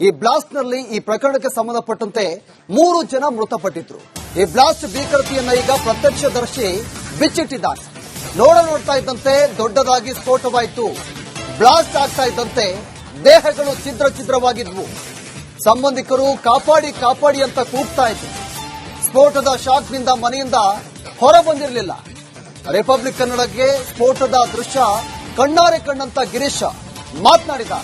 ಈ ಬ್ಲಾಸ್ಟ್ ನಲ್ಲಿ ಈ ಪ್ರಕರಣಕ್ಕೆ ಸಂಬಂಧಪಟ್ಟಂತೆ 3 ಜನ ಮೃತಪಟ್ಟಿದ್ರು. ಈ ಬ್ಲಾಸ್ಟ್ ಭೀಕರತೆಯನ್ನ ಈಗ ಪ್ರತ್ಯಕ್ಷದರ್ಶಿ ಬಿಚ್ಚಿಟ್ಟಿದ್ದಾರೆ. ನೋಡ್ತಾ ಇದ್ದಂತೆ ದೊಡ್ಡದಾಗಿ ಸ್ಫೋಟವಾಯಿತು. ಬ್ಲಾಸ್ಟ್ ಆಗ್ತಾ ಇದ್ದಂತೆ ದೇಹಗಳು ಛಿದ್ರವಾಗಿದ್ವು. ಸಂಬಂಧಿಕರು ಕಾಪಾಡಿ ಕಾಪಾಡಿ ಅಂತ ಕೂಗ್ತಾ ಇದ್ರು. ಸ್ಫೋಟದ ಶಾಕ್ನಿಂದ ಮನೆಯಿಂದ ಹೊರ ಬಂದಿರಲಿಲ್ಲ. ರಿಪಬ್ಲಿಕ್ ಕನ್ನಡಕ್ಕೆ ಸ್ಫೋಟದ ದೃಶ್ಯ ಕಣ್ಣಾರೆ ಕಣ್ಣಂತ ಗಿರೀಶ್ ಮಾತನಾಡಿದ.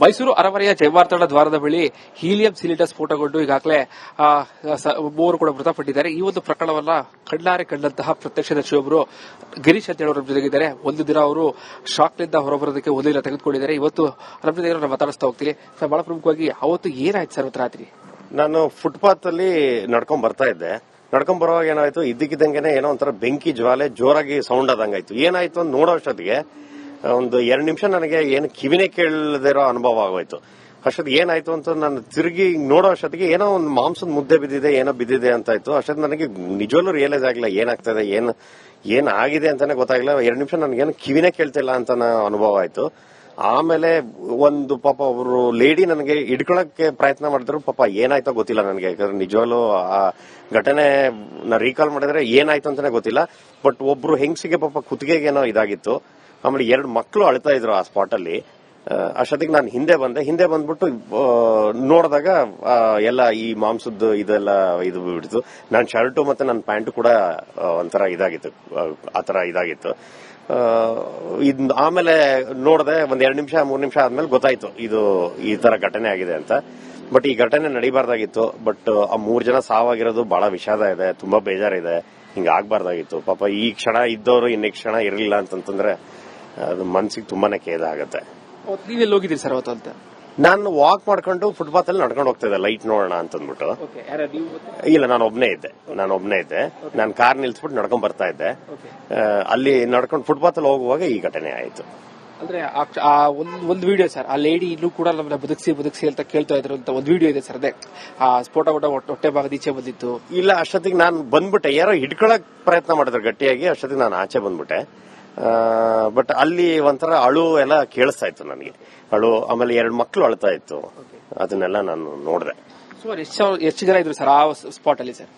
ಮೈಸೂರು ಅರಮನೆಯ ಜಯಮಾರ್ತನ ದ್ವಾರದ ಬಳಿ ಹೀಲಿಯಂ ಸಿಲಿಂಡರ್ ಸ್ಫೋಟಗೊಂಡು ಈಗಾಗಲೇ 3 ಕೂಡ ಮೃತಪಟ್ಟಿದ್ದಾರೆ. ಈ ಒಂದು ಪ್ರಕರಣವನ್ನ ಕಣ್ಣಾರೆ ಕಂಡಂತಹ ಪ್ರತ್ಯಕ್ಷದರ್ಶಿಯೊಬ್ಬರು ಗಿರೀಶ್ ಅಂತ ಹೇಳೋರ ಜೊತೆಗಿದ್ದಾರೆ. ಒಂದು ದಿನ ಅವರು ಶಾಕ್ನಿಂದ ಹೊರಬರೋದಕ್ಕೆ ಒಂದು ದಿನ ತೆಗೆದುಕೊಂಡಿದ್ದಾರೆ. ಇವತ್ತು ನಮ್ಮ ಜೊತೆ ನಾನು ಮಾತಾಡಿಸ್ತಾ ಹೋಗ್ತೀನಿ. ಬಹಳ ಪ್ರಮುಖವಾಗಿ ಅವತ್ತು ಏನಾಯ್ತು ಸರ್ ಅವತ್ತು ರಾತ್ರಿ? ನಾನು ಫುಟ್ಪಾತ್ ಅಲ್ಲಿ ನಡ್ಕೊಂಡ್ ಬರ್ತಾ ಇದ್ದೆ. ನಡ್ಕೊಂಡ್ ಬರುವಾಗ ಏನಾಯ್ತು, ಇದ್ದಕ್ಕಿದ್ದಂಗೆನೆ ಏನೋ ಒಂಥರ ಬೆಂಕಿ ಜ್ವಾಲೆ ಜೋರಾಗಿ ಸೌಂಡ್ ಆದಂಗಾಯ್ತು. ಏನಾಯ್ತು ಅಂತ ನೋಡೋ ಅಷ್ಟೊತ್ತಿಗೆ ಒಂದು 2 ನಿಮಿಷ ನನಗೆ ಏನು ಕಿವಿನೇ ಕೇಳದಿರೋ ಅನುಭವ ಆಗೋಯ್ತು. ಅಷ್ಟೊತ್ತಿಗೆ ಏನಾಯ್ತು ಅಂತ ನಾನು ತಿರುಗಿ ನೋಡೋ ಅಷ್ಟೊತ್ತಿಗೆ ಏನೋ ಒಂದು ಮಾಂಸದ ಮುದ್ದೆ ಬಿದ್ದಿದೆ, ಏನೋ ಬಿದ್ದಿದೆ ಅಂತ ಆಯ್ತು. ಅಷ್ಟೊತ್ತಿಗೆ ನನಗೆ ನಿಜವಲ್ಲೂ ರಿಯಲೈಸ್ ಆಗಿಲ್ಲ ಏನಾಗ್ತದೆ, ಏನ್ ಆಗಿದೆ ಅಂತಾನೆ ಗೊತ್ತಾಗಿಲ್ಲ. 2 ನಿಮಿಷ ನನಗೇನು ಕಿವಿನೇ ಕೇಳ್ತಿಲ್ಲ ಅಂತ ಅನುಭವ ಆಯ್ತು. ಆಮೇಲೆ ಒಂದು ಪಾಪ ಅವರು ಲೇಡಿ ನನಗೆ ಹಿಡ್ಕೊಳಕ್ಕೆ ಪ್ರಯತ್ನ ಮಾಡಿದ್ರು. ಪಾಪ ಏನಾಯ್ತೋ ಗೊತ್ತಿಲ್ಲ ನನಗೆ, ಯಾಕಂದ್ರೆ ನಿಜವಾಗ್ಲೂ ಆ ಘಟನೆ ನಾ ರೀಕಾಲ್ ಮಾಡಿದ್ರೆ ಏನಾಯ್ತು ಅಂತಾನೆ ಗೊತ್ತಿಲ್ಲ. ಬಟ್ ಒಬ್ರು ಹೆಂಗಸಿಗೆ ಪಾಪ ಕುತ್ತಿಗೆಗೇನೋ ಇದಾಗಿತ್ತು. ಆಮೇಲೆ 2 ಮಕ್ಕಳು ಅಳ್ತಾ ಇದ್ರು ಆ ಸ್ಪಾಟ್ ಅಲ್ಲಿ. ಅಷ್ಟೊತ್ತಿಗೆ ನಾನು ಹಿಂದೆ ಬಂದ್ಬಿಟ್ಟು ನೋಡಿದಾಗ ಎಲ್ಲ ಈ ಮಾಂಸದ್ದು ಇದೆಲ್ಲ ಇದು ಬಿಡ್ತು. ನನ್ನ ಶರ್ಟು ಮತ್ತೆ ನನ್ನ ಪ್ಯಾಂಟು ಕೂಡ ಒಂಥರ ಇದಾಗಿತ್ತು, ಆತರ ಇದಾಗಿತ್ತು. ಆಮೇಲೆ ನೋಡಿದೆ, 1-2 ನಿಮಿಷ 3 ನಿಮಿಷ ಆದ್ಮೇಲೆ ಗೊತ್ತಾಯ್ತು ಇದು ಈ ತರ ಘಟನೆ ಆಗಿದೆ ಅಂತ. ಬಟ್ ಈ ಘಟನೆ ನಡೀಬಾರ್ದಾಗಿತ್ತು. ಬಟ್ ಆ 3 ಜನ ಸಾವಾಗಿರೋದು ಬಹಳ ವಿಷಾದ ಇದೆ, ತುಂಬಾ ಬೇಜಾರಿದೆ. ಹಿಂಗ ಆಗ್ಬಾರ್ದಾಗಿತ್ತು. ಪಾಪ ಈ ಕ್ಷಣ ಇದ್ದವರು ಈ ನೆಕ್ಸ್ಟ್ ಕ್ಷಣ ಇರಲಿಲ್ಲ ಅಂತಂದ್ರೆ ಅದು ಮನ್ಸಿಗೆ ತುಂಬಾನೇ ಖೇದ ಆಗತ್ತೆ. ನೀವೆಲ್ಲಿ ಹೋಗಿದ್ದೀರಿ ಸರ್ ಅವತ್ತು ಅಂತ? ನಾನು ವಾಕ್ ಮಾಡ್ಕೊಂಡು ಫುಟ್ಪಾತ್ ಅಲ್ಲಿ ನಡ್ಕೊಂಡು ಹೋಗ್ತಾ ಇದ್ದೆ, ಲೈಟ್ ನೋಡೋಣ ಅಂತಂದ್ಬಿಟ್ಟು. ಇಲ್ಲ, ನಾನು ಒಬ್ನೇ ಇದ್ದೆ. ನಾನು ಕಾರ್ ನಿಲ್ಸ್ಬಿಟ್ಟು ನಡ್ಕೊಂಡ್ ಬರ್ತಾ ಇದ್ದೆ. ಅಲ್ಲಿ ನಡ್ಕೊಂಡು ಫುಟ್ಪಾತ್ ಅಲ್ಲಿ ಹೋಗುವಾಗ ಈ ಘಟನೆ ಆಯ್ತು. ಅಂದ್ರೆ ಒಂದು ವಿಡಿಯೋ ಸರ್, ಆ ಲೇಡಿ ಇನ್ನೂ ಕೂಡ ನಮ್ಮನ್ನ ಬದುಕಿಸಿ ಅಂತ ಕೇಳ್ತಾ ಇದ್ರು ಅಂತ ಒಂದು ವಿಡಿಯೋ ಇದೆ ಸರ್. ಅದೇ ಆ ಸ್ಫೋಟ ಹೊಟ್ಟೆ ಭಾಗದ ಈಚೆ ಬಂದಿತ್ತು. ಇಲ್ಲ, ಅಷ್ಟೊತ್ತಿಗೆ ನಾನು ಬಂದ್ಬಿಟ್ಟೆ. ಯಾರೋ ಹಿಡ್ಕೊಳಕ್ ಪ್ರಯತ್ನ ಮಾಡಿದ್ರು ಗಟ್ಟಿಯಾಗಿ. ಅಷ್ಟೊತ್ತಿಗೆ ನಾನು ಆಚೆ ಬಂದ್ಬಿಟ್ಟೆ. ಬಟ್ ಅಲ್ಲಿ ಒಂಥರ ಅಳು ಎಲ್ಲ ಕೇಳಿಸ್ತಾ ಇತ್ತು ನನಗೆ, ಅಳು. ಆಮೇಲೆ 2 ಮಕ್ಕಳು ಅಳ್ತಾ ಇತ್ತು. ಅದನ್ನೆಲ್ಲ ನಾನು ನೋಡಿದೆ. ಸುಮಾರು ಎಷ್ಟು ಜನ ಇದ್ರು ಸರ್ ಆ ಸ್ಪಾಟ್ ಅಲ್ಲಿ ಸರ್?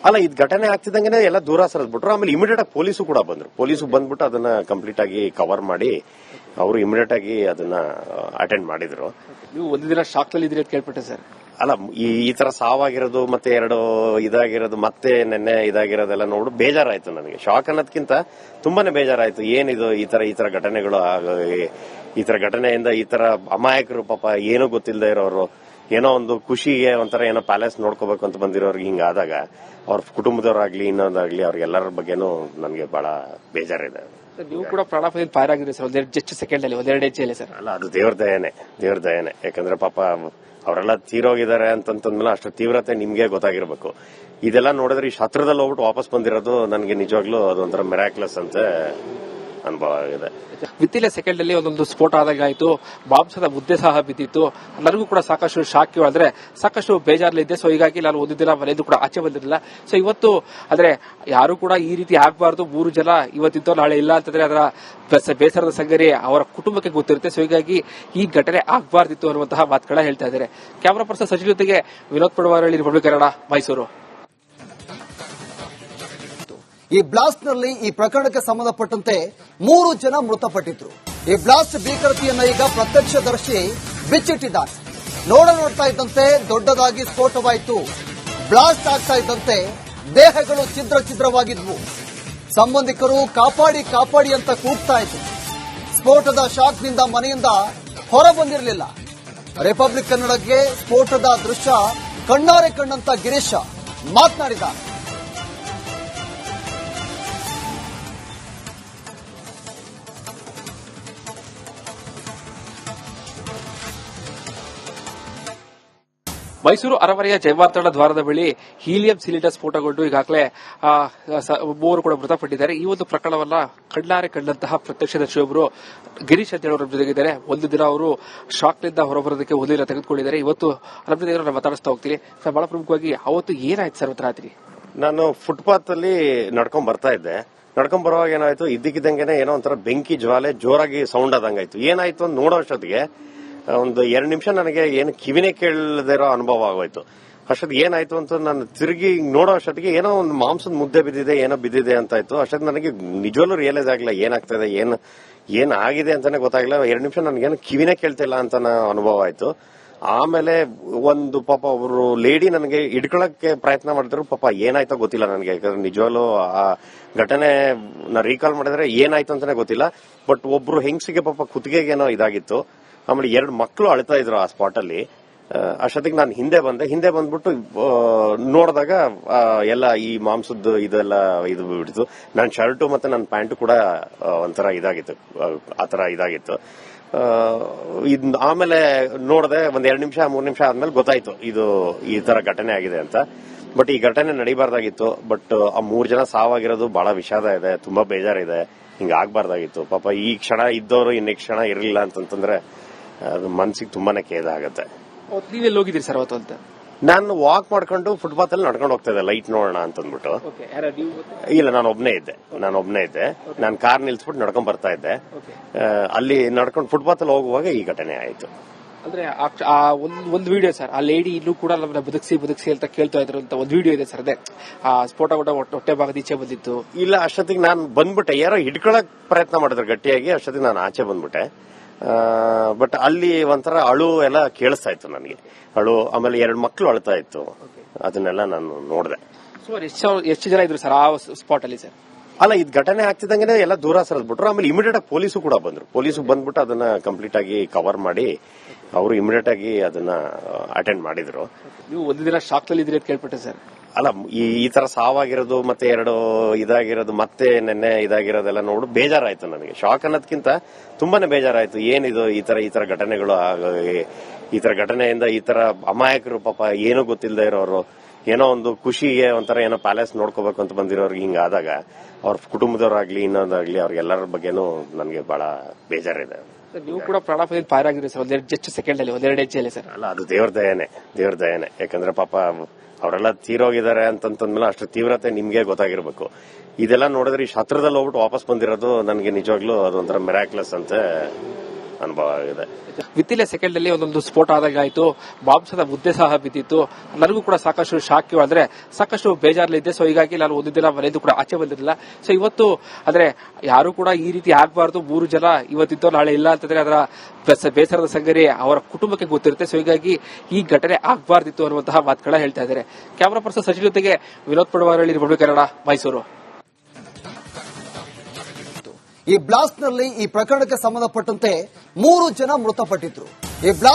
ಅಲ್ಲ, ಇದು ಘಟನೆ ಆಗ್ತಿದ್ದಂಗೆ ಎಲ್ಲ ದೂರ ಸರಿದ್ಬಿಟ್ರು. ಆಮೇಲೆ ಇಮಿಡಿಯೇಟ್ ಆಗಿ ಪೊಲೀಸು ಕೂಡ ಬಂದ್ರು. ಪೊಲೀಸು ಬಂದ್ಬಿಟ್ಟು ಅದನ್ನ ಕಂಪ್ಲೀಟ್ ಆಗಿ ಕವರ್ ಮಾಡಿ ಅವರು ಇಮಿಡಿಯೇಟ್ ಆಗಿ ಅದನ್ನ ಅಟೆಂಡ್ ಮಾಡಿದ್ರು. ನೀವು ಒಂದು ದಿನ ಶಾಕ್ ನಲ್ಲಿ ಇದ್ರಿ ಅಂತ ಕೇಳ್ಪಟ್ಟೆ ಸರ್. ಅಲ್ಲ, ಈ ತರ ಸಾವಾಗಿರೋದು ಮತ್ತೆ 2 ಇದಾಗಿರೋದು ಮತ್ತೆ ನೆನ್ನೆ ಇದಾಗಿರೋದೆಲ್ಲ ನೋಡಿ ಬೇಜಾರಾಯ್ತು ನನಗೆ. ಶಾಕ್ ಅನ್ನೋದಕ್ಕಿಂತ ತುಂಬಾನೇ ಬೇಜಾರಾಯ್ತು. ಏನಿದು ಈ ತರ ಘಟನೆಗಳು, ಈ ತರ ಘಟನೆಯಿಂದ ಈ ತರ ಅಮಾಯಕರು ಪಾಪ ಏನೂ ಗೊತ್ತಿಲ್ಲದೆ ಇರೋರು, ಏನೋ ಒಂದು ಖುಷಿಗೆ ಒಂಥರ ಏನೋ ಪ್ಯಾಲೇಸ್ ನೋಡ್ಕೋಬೇಕು ಅಂತ ಬಂದಿರೋರ್ಗೆ ಹಿಂಗಾದಾಗ ಅವ್ರ ಕುಟುಂಬದವರಾಗ್ಲಿ ಇನ್ನೊಂದಾಗ್ಲಿ ಅವ್ರಿಗೆಲ್ಲರ ಬಗ್ಗೆನೂ ನನಗೆ ಬಹಳ ಬೇಜಾರಿದೆ. ನೀವು ಕೂಡ ಪ್ರಾಣಾಪಾಯದಿಂದ ಫೈರ್ ಆಗಿದ್ರಿ ಸರ್, ಜಸ್ಟ್ ಸೆಕೆಂಡ್ ಅಲ್ಲಿ 1-2 ಹೆಜ್ಜೆಯಲ್ಲಿ ಸರ್. ಅಲ್ಲ, ಅದು ದೇವ್ರ ದಯೆನೆ. ಯಾಕಂದ್ರೆ ಪಾಪ ಅವರೆಲ್ಲ ತೀರೋಗಿದ್ದಾರೆ ಅಂತಂದ್ಮೇಲೆ ಅಷ್ಟು ತೀವ್ರತೆ ನಿಮ್ಗೆ ಗೊತ್ತಾಗಿರ್ಬೇಕು. ಇದೆಲ್ಲ ನೋಡಿದ್ರೆ ಇಷ್ಟು ಹತ್ರದಲ್ಲಿ ಹೋಗ್ಬಿಟ್ಟು ವಾಪಸ್ ಬಂದಿರೋದು ನನಗೆ ನಿಜವಾಗ್ಲೂ ಅದೊಂಥರ ಮಿರಾಕ್ಲಸ್ ಅಂತ ಅನುಭವ ಆಗಿದೆ. ವಿತಿನ್ ಸೆಕೆಂಡ್ ಅಲ್ಲಿ ಒಂದೊಂದು ಸ್ಫೋಟ ಆದಾಗ ಆಯ್ತು, ಮಾಂಸದ ಮುದ್ದೆ ಸಹ ಬಿದ್ದಿತ್ತು. ನನಗೂ ಕೂಡ ಸಾಕಷ್ಟು ಶಾಕ್, ಅಂದ್ರೆ ಸಾಕಷ್ಟು ಬೇಜಾರಲ್ಲಿದ್ದೆ. ಸೊ ಹೀಗಾಗಿ ನಾನು ಒಂದು ದಿನ ಮನೆಯಿಂದ ಕೂಡ ಆಚೆ ಬಂದಿರಲಿಲ್ಲ. ಸೊ ಇವತ್ತು ಅಂದ್ರೆ ಯಾರು ಕೂಡ ಈ ರೀತಿ ಆಗಬಾರ್ದು. 3 ಜನ ಇವತ್ತಿದ್ದೋ ನಾಳೆ ಇಲ್ಲ ಅಂತಂದ್ರೆ ಅದರ ಬೇಸರದ ಸಂಗತಿ ಅವರ ಕುಟುಂಬಕ್ಕೆ ಗೊತ್ತಿರುತ್ತೆ. ಸೊ ಹೀಗಾಗಿ ಈ ಘಟನೆ ಆಗಬಾರ್ದಿತ್ತು ಅನ್ನುವಂತಹ ಮಾತುಗಳ ಹೇಳ್ತಾ ಇದ್ದಾರೆ. ಕ್ಯಾಮರಾ ಪರ್ಸನ್ ಸಚಿನ್ ಜೊತೆಗೆ ವಿನೋದ್ ಪಡವಾರಳ್ಳಿ, ರಿಪಬ್ಲಿಕ್ ಕನ್ನಡ, ಮೈಸೂರು. ಈ ಬ್ಲಾಸ್ಟ್ ನಲ್ಲಿ ಈ ಪ್ರಕರಣಕ್ಕೆ ಸಂಬಂಧಪಟ್ಟಂತೆ 3 ಜನ ಮೃತಪಟ್ಟಿದ್ರು. ಈ ಬ್ಲಾಸ್ಟ್ ಭೀಕರತೆಯನ್ನ ಈಗ ಪ್ರತ್ಯಕ್ಷದರ್ಶಿ ಬಿಚ್ಚಿಟ್ಟಿದ್ದಾರೆ. ನೋಡ್ತಾ ಇದ್ದಂತೆ ದೊಡ್ಡದಾಗಿ ಸ್ಫೋಟವಾಯಿತು. ಬ್ಲಾಸ್ಟ್ ಆಗ್ತಾ ಇದ್ದಂತೆ ದೇಹಗಳು ಛಿದ್ರವಾಗಿದ್ವು. ಸಂಬಂಧಿಕರು ಕಾಪಾಡಿ ಕಾಪಾಡಿ ಅಂತ ಕೂಗ್ತಾ ಇದ್ರು. ಸ್ಫೋಟದ ಶಾಕ್ನಿಂದ ಮನೆಯಿಂದ ಹೊರ ಬಂದಿರಲಿಲ್ಲ. ರಿಪಬ್ಲಿಕ್ ಕನ್ನಡಕ್ಕೆ ಸ್ಫೋಟದ ದೃಶ್ಯ ಕಣ್ಣಾರೆ ಕಣ್ಣಂತ ಗಿರೀಶ್ ಮಾತನಾಡಿದ. ಮೈಸೂರು ಅರಮನೆಯ ಜಯಮಾರ್ತಳ ದ್ವಾರದ ಬಳಿ ಹೀಲಿಯಂ ಸಿಲಿಂಡರ್ ಸ್ಫೋಟಗೊಂಡು ಈಗಾಗಲೇ ಮೂವರು ಕೂಡ ಮೃತಪಟ್ಟಿದ್ದಾರೆ. ಈ ಒಂದು ಪ್ರಕರಣವನ್ನ ಕಣ್ಣಾರೆ ಕಂಡಂತಹ ಪ್ರತ್ಯಕ್ಷದರ್ಶಿಯೊಬ್ಬರು ಗಿರೀಶ್ ಅಂತ ಹೇಳೋರು ಜೊತೆಗಿದ್ದಾರೆ. ಒಂದು ದಿನ ಅವರು ಶಾಕ್ನಿಂದ ಹೊರಬರೋದಕ್ಕೆ ಒಂದು ದಿನ ತೆಗೆದುಕೊಂಡಿದ್ದಾರೆ. ಇವತ್ತು ಅರಮನೆಯನ್ನು ಮಾತಾಡಿಸ್ತಾ ಹೋಗ್ತೀನಿ. ಬಹಳ ಪ್ರಮುಖವಾಗಿ ಅವತ್ತು ಏನಾಯ್ತು ಸರ್ ರಾತ್ರಿ? ನಾನು ಫುಟ್ಪಾತ್ ಅಲ್ಲಿ ನಡ್ಕೊಂಡ್ ಬರ್ತಾ ಇದ್ದೆ. ನಡ್ಕೊಂಡ್ ಬರುವಾಗ ಏನಾಯ್ತು, ಇದ್ದಕ್ಕಿದ್ದಂಗೆನೆ ಏನೋ ಒಂಥರ ಬೆಂಕಿ ಜ್ವಾಲೆ ಜೋರಾಗಿ ಸೌಂಡ್ ಆದಂಗಾಯ್ತು. ಏನಾಯ್ತು ಅಂತ ನೋಡೋ ಅಷ್ಟೊತ್ತಿಗೆ ಒಂದು 2 ನಿಮಿಷ ನನಗೆ ಏನು ಕಿವಿನೇ ಕೇಳದಿರೋ ಅನುಭವ ಆಗೋಯ್ತು. ಅಷ್ಟೊತ್ತಿಗೆ ಏನಾಯ್ತು ಅಂತ ನಾನು ತಿರುಗಿ ನೋಡೋ ಅಷ್ಟೊತ್ತಿಗೆ ಏನೋ ಒಂದು ಮಾಂಸದ ಮುದ್ದೆ ಬಿದ್ದಿದೆ, ಏನೋ ಬಿದ್ದಿದೆ ಅಂತ ಆಯ್ತು. ಅಷ್ಟೊತ್ತಿಗೆ ನನಗೆ ನಿಜವಲ್ಲೂ ರಿಯಲೈಸ್ ಆಗಿಲ್ಲ ಏನಾಗ್ತಾ ಇದೆ, ಏನ್ ಆಗಿದೆ ಅಂತಾನೆ ಗೊತ್ತಾಗಿಲ್ಲ. 2 ನಿಮಿಷ ನನಗೇನು ಕಿವಿನೇ ಕೇಳ್ತಿಲ್ಲ ಅಂತ ಅನುಭವ ಆಯ್ತು. ಆಮೇಲೆ ಒಂದು ಪಾಪ ಅವರು ಲೇಡಿ ನನಗೆ ಹಿಡ್ಕೊಳಕ್ಕೆ ಪ್ರಯತ್ನ ಮಾಡಿದ್ರು. ಪಾಪ ಏನಾಯ್ತೋ ಗೊತ್ತಿಲ್ಲ ನನಗೆ, ಯಾಕಂದ್ರೆ ನಿಜವಾಗ್ಲೂ ಆ ಘಟನೆ ನಾ ರೀಕಾಲ್ ಮಾಡಿದ್ರೆ ಏನಾಯ್ತು ಅಂತಾನೆ ಗೊತ್ತಿಲ್ಲ. ಬಟ್ ಒಬ್ರು ಹೆಂಗಸಿಗೆ ಪಾಪ ಕುತ್ತಿಗೆಗೇನೋ ಇದಾಗಿತ್ತು. ಆಮೇಲೆ 2 ಮಕ್ಕಳು ಅಳ್ತಾ ಇದ್ರು ಆ ಸ್ಪಾಟ್ ಅಲ್ಲಿ. ಅಷ್ಟೊತ್ತಿಗೆ ನಾನು ಹಿಂದೆ ಬಂದ್ಬಿಟ್ಟು ನೋಡಿದಾಗ ಎಲ್ಲ ಈ ಮಾಂಸದ್ದು ಇದೆಲ್ಲ ಇದು ಬಿಡ್ತು. ನನ್ನ ಶರ್ಟು ಮತ್ತೆ ನನ್ನ ಪ್ಯಾಂಟು ಕೂಡ ಒಂಥರ ಇದಾಗಿತ್ತು, ಆತರ ಇದಾಗಿತ್ತು. ಆಮೇಲೆ ನೋಡಿದೆ, ಒಂದ್ 2 ನಿಮಿಷ 3 ನಿಮಿಷ ಆದ್ಮೇಲೆ ಗೊತ್ತಾಯ್ತು ಇದು ಈ ತರ ಘಟನೆ ಆಗಿದೆ ಅಂತ. ಬಟ್ ಈ ಘಟನೆ ನಡೀಬಾರ್ದಾಗಿತ್ತು. ಬಟ್ ಆ 3 ಜನ ಸಾವಾಗಿರೋದು ಬಹಳ ವಿಷಾದ ಇದೆ, ತುಂಬಾ ಬೇಜಾರಿದೆ. ಹಿಂಗ ಆಗ್ಬಾರ್ದಾಗಿತ್ತು. ಪಾಪ ಈ ಕ್ಷಣ ಇದ್ದವರು ನೆಕ್ಸ್ಟ್ ಕ್ಷಣ ಇರಲಿಲ್ಲ ಅಂತಂದ್ರೆ ಅದು ಮನ್ಸಿಗೆ ತುಂಬಾನೇ ಖೇದ ಆಗತ್ತೆ. ನೀವೆಲ್ಲಿ ಹೋಗಿದ್ದೀರಿ ಸರ್ ಅವತ್ತು ಅಂತ? ನಾನು ವಾಕ್ ಮಾಡ್ಕೊಂಡು ಫುಟ್ಪಾತ್ ಅಲ್ಲಿ ನಡ್ಕೊಂಡು ಹೋಗ್ತಾ ಇದ್ದೆ, ಲೈಟ್ ನೋಡೋಣ ಅಂತಂದ್ಬಿಟ್ಟು. ಇಲ್ಲ, ನಾನು ಒಬ್ನೇ ಇದ್ದೆ. ನಾನು ಕಾರ್ ನಿಲ್ಸ್ಬಿಟ್ಟು ನಡ್ಕೊಂಡ್ ಬರ್ತಾ ಇದ್ದೆ. ಅಲ್ಲಿ ನಡ್ಕೊಂಡು ಫುಟ್ಪಾತ್ ಅಲ್ಲಿ ಹೋಗುವಾಗ ಈ ಘಟನೆ ಆಯ್ತು. ಅಂದ್ರೆ ಒಂದು ವಿಡಿಯೋ ಸರ್, ಆ ಲೇಡಿ ಇಲ್ಲೂ ಕೂಡ ನಮ್ಮನ್ನ ಬದುಕಿಸಿ ಅಂತ ಕೇಳ್ತಾ ಇದ್ರು ಅಂತ ಒಂದು ವಿಡಿಯೋ ಇದೆ ಸರ್. ಅದೇ ಆ ಸ್ಫೋಟ ಹೊಟ್ಟೆ ಭಾಗದ ಈಚೆ ಬಂದಿತ್ತು. ಇಲ್ಲ, ಅಷ್ಟೊತ್ತಿಗೆ ನಾನು ಬಂದ್ಬಿಟ್ಟೆ. ಯಾರೋ ಹಿಡ್ಕೊಳಕ್ ಪ್ರಯತ್ನ ಮಾಡಿದ್ರು ಗಟ್ಟಿಯಾಗಿ. ಅಷ್ಟೊತ್ತಿಗೆ ನಾನು ಆಚೆ ಬಂದ್ಬಿಟ್ಟೆ. ಬಟ್ ಅಲ್ಲಿ ಒಂಥರ ಅಳು ಎಲ್ಲ ಕೇಳಿಸ್ತಾ ಇತ್ತು ನನಗೆ, ಅಳು. ಆಮೇಲೆ 2 ಮಕ್ಕಳು ಅಳ್ತಾ ಇತ್ತು. ಅದನ್ನೆಲ್ಲ ನಾನು ನೋಡಿದೆ. ಎಷ್ಟು ಜನ ಇದ್ರು ಸರ್ ಆ ಸ್ಪಾಟ್ ಅಲ್ಲಿ ಸರ್? ಅಲ್ಲ, ಇದು ಘಟನೆ ಆಗ್ತಿದ್ದಂಗೆ ಎಲ್ಲ ದೂರ ಸರಿದ್ಬಿಟ್ರು. ಆಮೇಲೆ ಇಮಿಡಿಯೇಟ್ ಆಗಿ ಪೊಲೀಸು ಕೂಡ ಬಂದ್ರು. ಪೊಲೀಸು ಬಂದ್ಬಿಟ್ಟು ಅದನ್ನ ಕಂಪ್ಲೀಟ್ ಆಗಿ ಕವರ್ ಮಾಡಿ ಅವರು ಇಮಿಡಿಯೇಟ್ ಆಗಿ ಅದನ್ನ ಅಟೆಂಡ್ ಮಾಡಿದ್ರು. ನೀವು ಒಂದು ದಿನ ಶಾಕ್ ಅಲ್ಲಿ ಇದ್ರಿ ಅಂತ ಕೇಳ್ಪಟ್ಟೆ ಸರ್. ಅಲ್ಲ, ಈ ತರ ಸಾವಾಗಿರೋದು ಮತ್ತೆ 2 ಇದಾಗಿರೋದು ಮತ್ತೆ ನೆನ್ನೆ ಇದಾಗಿರೋದೆಲ್ಲ ನೋಡು ಬೇಜಾರಾಯ್ತು ನನಗೆ. ಶಾಕ್ ಅನ್ನೋದಕ್ಕಿಂತ ತುಂಬಾನೇ ಬೇಜಾರಾಯ್ತು. ಏನಿದು ಈ ತರ ಘಟನೆಗಳು, ಈ ತರ ಘಟನೆಯಿಂದ ಈ ತರ ಅಮಾಯಕರು ಪಾಪ ಏನೂ ಗೊತ್ತಿಲ್ಲದೆ ಇರೋರು, ಏನೋ ಒಂದು ಖುಷಿಗೆ ಒಂಥರ ಏನೋ ಪ್ಯಾಲೇಸ್ ನೋಡ್ಕೋಬೇಕು ಅಂತ ಬಂದಿರೋರ್ಗೆ ಹಿಂಗಾದಾಗ ಅವ್ರ ಕುಟುಂಬದವರಾಗ್ಲಿ ಇನ್ನೊಂದಾಗ್ಲಿ ಅವ್ರಿಗೆಲ್ಲರ ಬಗ್ಗೆನೂ ನನಗೆ ಬಹಳ ಬೇಜಾರಿದೆ. ನೀವು ಕೂಡ ಪ್ರಾಣಾಪಾಯದಿಂದ ಪಾರಾಗಿರಿ ಸರ್, ಜಸ್ಟ್ ಸೆಕೆಂಡ್ ಅಲ್ಲಿ, 1-2 ಹೆಜ್ಜೆಯಲ್ಲಿ ಸರ್. ಅಲ್ಲ, ಅದು ದೇವ್ರ ದಯನೆ. ಯಾಕಂದ್ರೆ ಪಾಪ ಅವರೆಲ್ಲ ತೀರೋಗಿದ್ದಾರೆ ಅಂತಂದ್ಮೇಲೆ ಅಷ್ಟು ತೀವ್ರತೆ ನಿಮ್ಗೆ ಗೊತ್ತಾಗಿರ್ಬೇಕು. ಇದೆಲ್ಲ ನೋಡಿದ್ರೆ ಇಷ್ಟು ಹತ್ರದಲ್ಲಿ ಹೋಗ್ಬಿಟ್ಟು ವಾಪಸ್ ಬಂದಿರೋದು ನನಗೆ ನಿಜವಾಗ್ಲೂ ಅದೊಂಥರ ಮಿರಾಕ್ಲೆಸ್ ಅಂತ ಅನುಭವ ಆಗಿದೆ. ವಿತಿಲೆ ಸೆಕೆಂಡ್ ಅಲ್ಲಿ ಒಂದೊಂದು ಸ್ಫೋಟ ಆದಾಗ ಆಯ್ತು, ಮಾಂಸದ ಮುದ್ದೆ ಸಹ ಬಿದ್ದಿತ್ತು. ನನಗೂ ಕೂಡ ಸಾಕಷ್ಟು ಶಾಕ್, ಅಂದ್ರೆ ಸಾಕಷ್ಟು ಬೇಜಾರಲ್ಲಿದ್ದೆ. ಸೊ ಹೀಗಾಗಿ ನಾನು ಒಂದು ದಿನ ಮನೆಯಿಂದ ಕೂಡ ಆಚೆ ಬಂದಿರಲಿಲ್ಲ. ಸೊ ಇವತ್ತು ಅಂದ್ರೆ ಯಾರು ಕೂಡ ಈ ರೀತಿ ಆಗ್ಬಾರ್ದು. 3 ಜನ ಇವತ್ತಿದ್ದು ನಾಳೆ ಇಲ್ಲ ಅಂತಂದ್ರೆ ಅದರ ಬೇಸರದ ಸಂಗತಿ ಅವರ ಕುಟುಂಬಕ್ಕೆ ಗೊತ್ತಿರುತ್ತೆ. ಸೊ ಹೀಗಾಗಿ ಈ ಘಟನೆ ಆಗ್ಬಾರ್ದಿತ್ತು ಅನ್ನುವಂತಹ ಮಾತುಗಳ ಹೇಳ್ತಾ ಇದ್ದಾರೆ. ಕ್ಯಾಮರಾ ಪರ್ಸನ್ ಸಚಿನ್ ಜೊತೆಗೆ ವಿನೋದ್ ಪಡವಾರಳ್ಳಿ, ರಿಪಬ್ಲಿಕ್ ಕನ್ನಡ, ಮೈಸೂರು. ಈ ಬ್ಲಾಸ್ಟ್ ನಲ್ಲಿ ಈ ಪ್ರಕರಣಕ್ಕೆ ಸಂಬಂಧಪಟ್ಟಂತೆ 3 ಜನ ಮೃತಪಟ್ಟಿದ್ರು. ಈ ಬ್ಲಾಸ್ಟ್